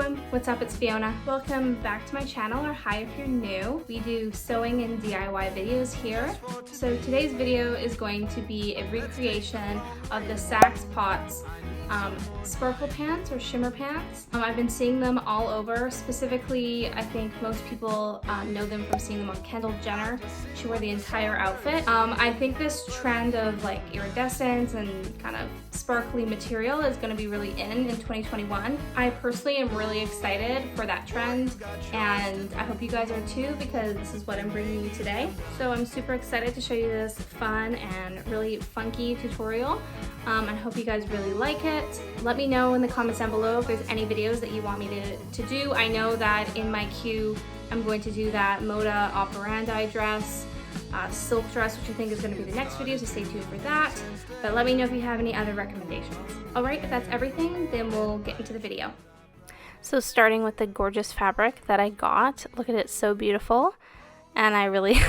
What's up, it's Fiona. Welcome back to my channel, or hi if you're new. We do sewing and DIY videos here. So today's video is going to be a recreation of the Sax Potts sparkle pants or shimmer pants. I've been seeing them all over. Specifically, I think most people know them from seeing them on Kendall Jenner. She wore the entire outfit. I think this trend of like iridescence and kind of sparkly material is going to be really in 2021. I personally am really excited for that trend, and I hope you guys are too, because this is what I'm bringing you today. So I'm super excited to show you this fun and really funky tutorial. I hope you guys really like it. Let me know in the comments down below if there's any videos that you want me to do. I know that in my queue I'm going to do that moda operandi dress, silk dress, which I think is going to be the next video, so stay tuned for that. But let me know if you have any other recommendations. Alright, if that's everything, then we'll get into the video. So starting with the gorgeous fabric that I got. Look at it, so beautiful. And I really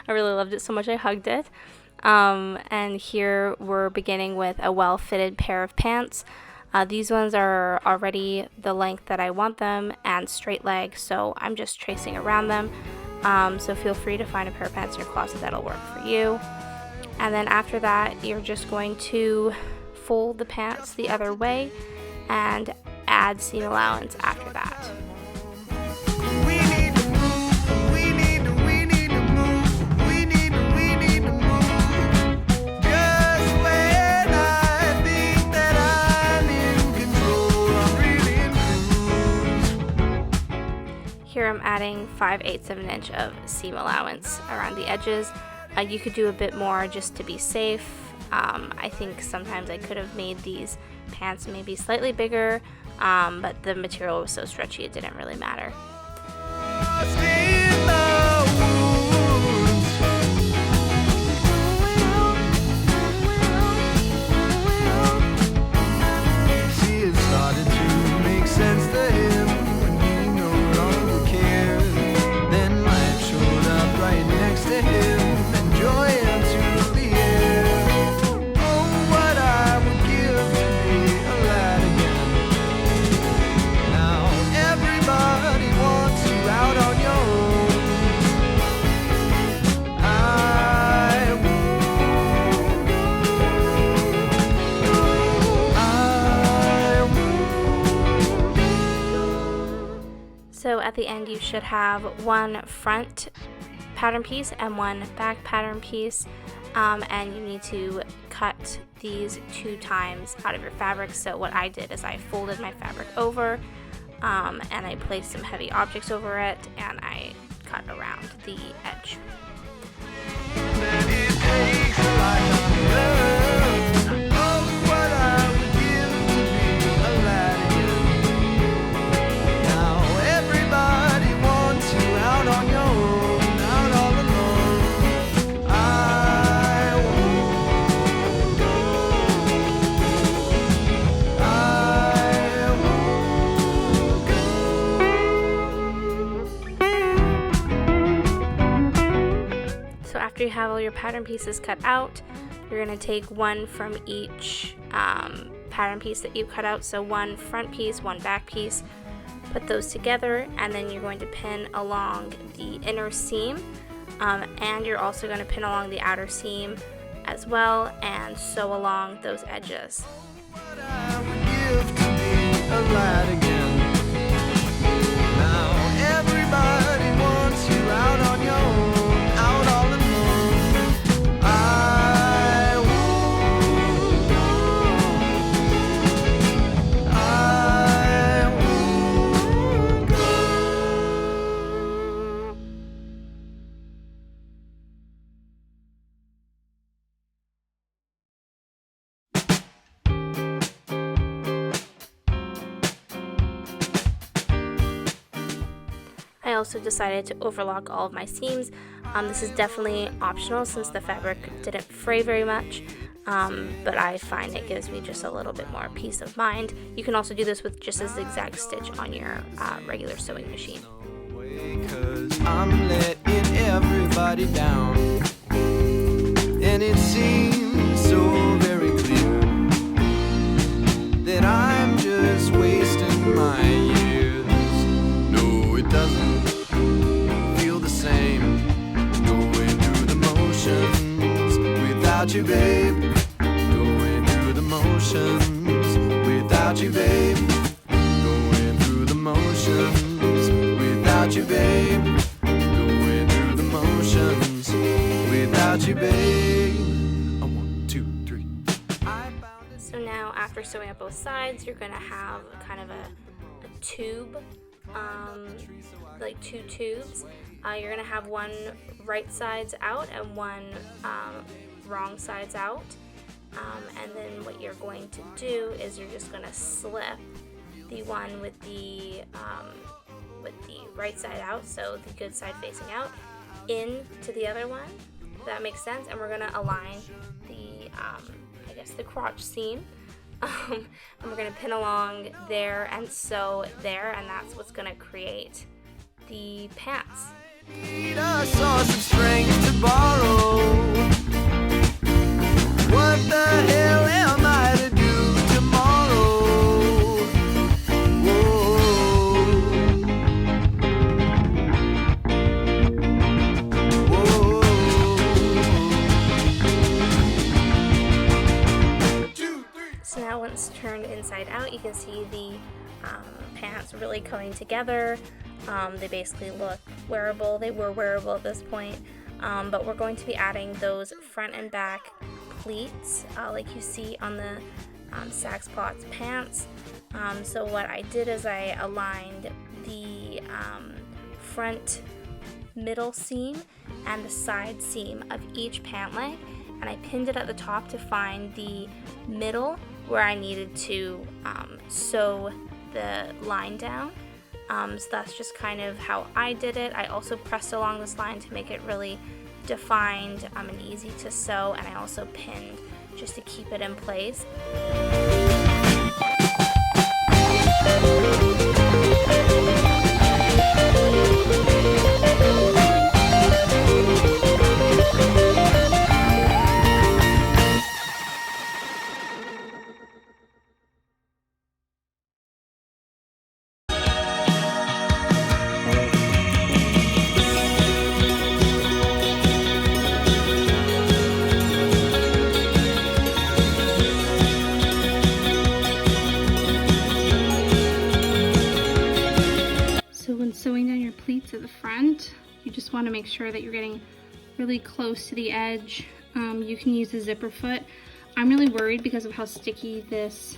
loved it so much I hugged it. And here we're beginning with a well-fitted pair of pants. These ones are already the length that I want them and straight leg, so I'm just tracing around them. So feel free to find a pair of pants in your closet that'll work for you. And then after that, you're just going to fold the pants the other way and add seam allowance after that. Here I'm adding 5/8 of an inch of seam allowance around the edges. You could do a bit more just to be safe. I think sometimes I could have made these pants maybe slightly bigger, but the material was so stretchy it didn't really matter. So at the end you should have one front pattern piece and one back pattern piece, and you need to cut these 2 times out of your fabric. So what I did is I folded my fabric over, and I placed some heavy objects over it, and I cut around the edge. After you have all your pattern pieces cut out, you're going to take one from each pattern piece that you cut out. So one front piece, one back piece, put those together, and then you're going to pin along the inner seam, and you're also going to pin along the outer seam as well, and sew along those edges. I also decided to overlock all of my seams. This is definitely optional since the fabric didn't fray very much, but I find it gives me just a little bit more peace of mind. You can also do this with just a zigzag stitch on your regular sewing machine. I'm letting everybody down, and it seems so very clear that I'm just wasting my years. without you, babe. Going through the motions without you, babe. Going through the motions without you, babe. Going through the motions without you, babe. A 1, 2, 3. So now after sewing up both sides, you're going to have kind of a tube, like 2 tubes. You're going to have one right sides out and one wrong sides out. And then what you're going to do is you're just going to slip the one with the right side out, so the good side facing out, into the other one, if that makes sense. And we're going to align the, I guess, the crotch seam. And we're going to pin along there and sew there, and that's what's going to create the pants. Need a source of strength to borrow. What the hell am I to do tomorrow? Whoa. So now once turned inside out, you can see the pants really coming together. They basically look wearable. They were wearable at this point, but we're going to be adding those front and back pleats like you see on the Sax Potts pants. So what I did is I aligned the front middle seam and the side seam of each pant leg, and I pinned it at the top to find the middle where I needed to sew the line down. So that's just kind of how I did it. I also pressed along this line to make it really defined and easy to sew, and I also pinned just to keep it in place. When sewing down your pleats at the front, you just want to make sure that you're getting really close to the edge. You can use a zipper foot. I'm really worried because of how sticky this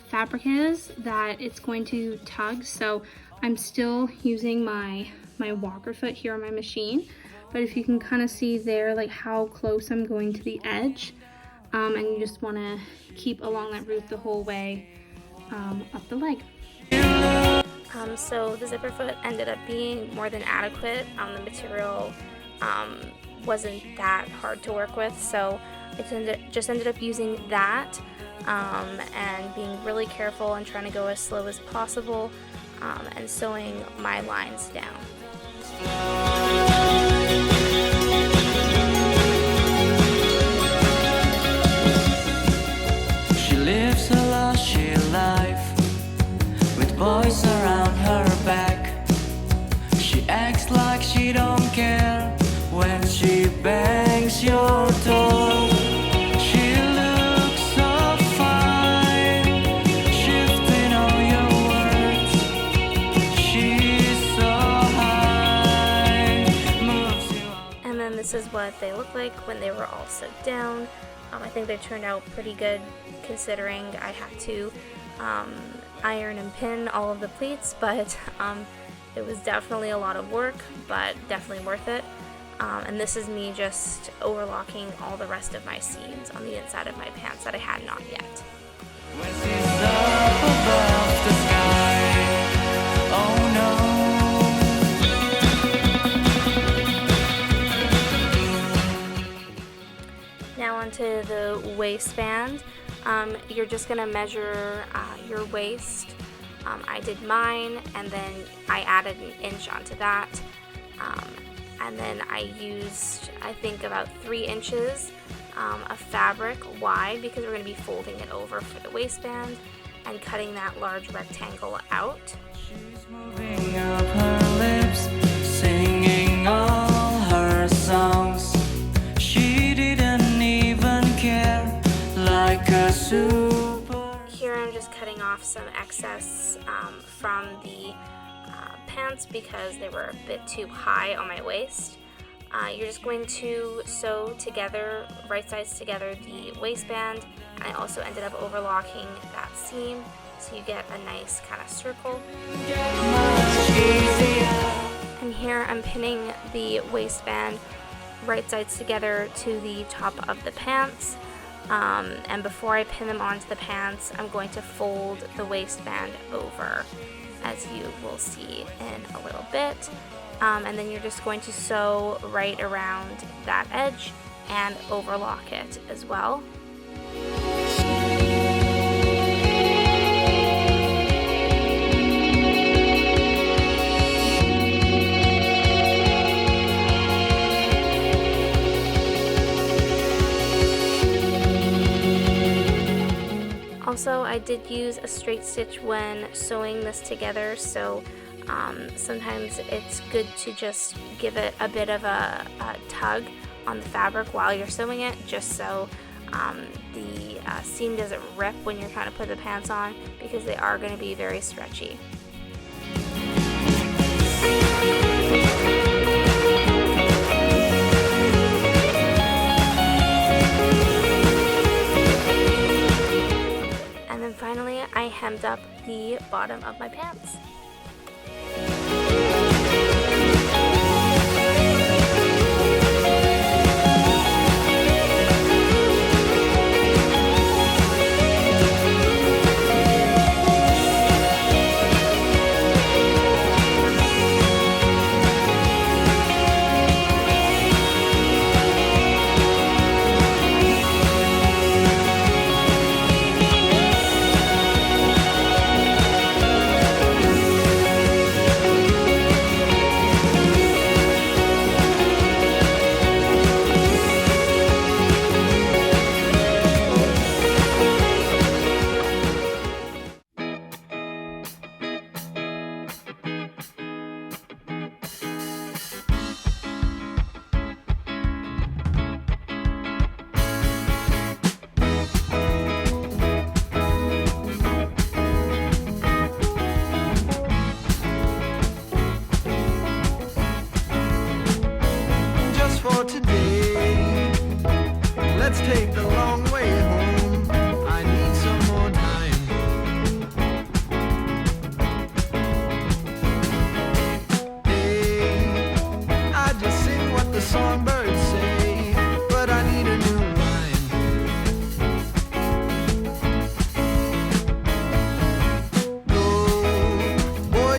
fabric is that it's going to tug, so I'm still using my walker foot here on my machine. But if you can kind of see there like how close I'm going to the edge, and you just want to keep along that route the whole way up the leg. So the zipper foot ended up being more than adequate. The material wasn't that hard to work with, so I just ended up using that and being really careful and trying to go as slow as possible and sewing my lines down. She lives a lushy life with boys around her back. She acts like she don't care when she bangs your door. She looks so fine, shifting all your words. She's so high, moves you on. And then this is what they look like when they were all sewed down. I think they turned out pretty good considering I had to iron and pin all of the pleats, but it was definitely a lot of work, but definitely worth it. And this is me just overlocking all the rest of my seams on the inside of my pants that I had not yet. When she's up above the sky, oh no. Now onto the waistband. You're just going to measure your waist. I did mine, and then I added an inch onto that. And then I used, I think, about 3 inches of fabric wide because we're going to be folding it over for the waistband and cutting that large rectangle out. She's moving up her lips, singing all her songs. She didn't even Here I'm just cutting off some excess from the pants because they were a bit too high on my waist. You're just going to sew together, right sides together, the waistband. And I also ended up overlocking that seam so you get a nice kind of circle. And here I'm pinning the waistband right sides together to the top of the pants. And before I pin them onto the pants, I'm going to fold the waistband over, as you will see in a little bit. And then you're just going to sew right around that edge and overlock it as well. Also, I did use a straight stitch when sewing this together, so sometimes it's good to just give it a bit of a tug on the fabric while you're sewing it, just so the seam doesn't rip when you're trying to put the pants on, because they are going to be very stretchy. And then finally, I hemmed up the bottom of my pants. Today, let's take the long way home. I need some more time. Hey, I just sing what the songbird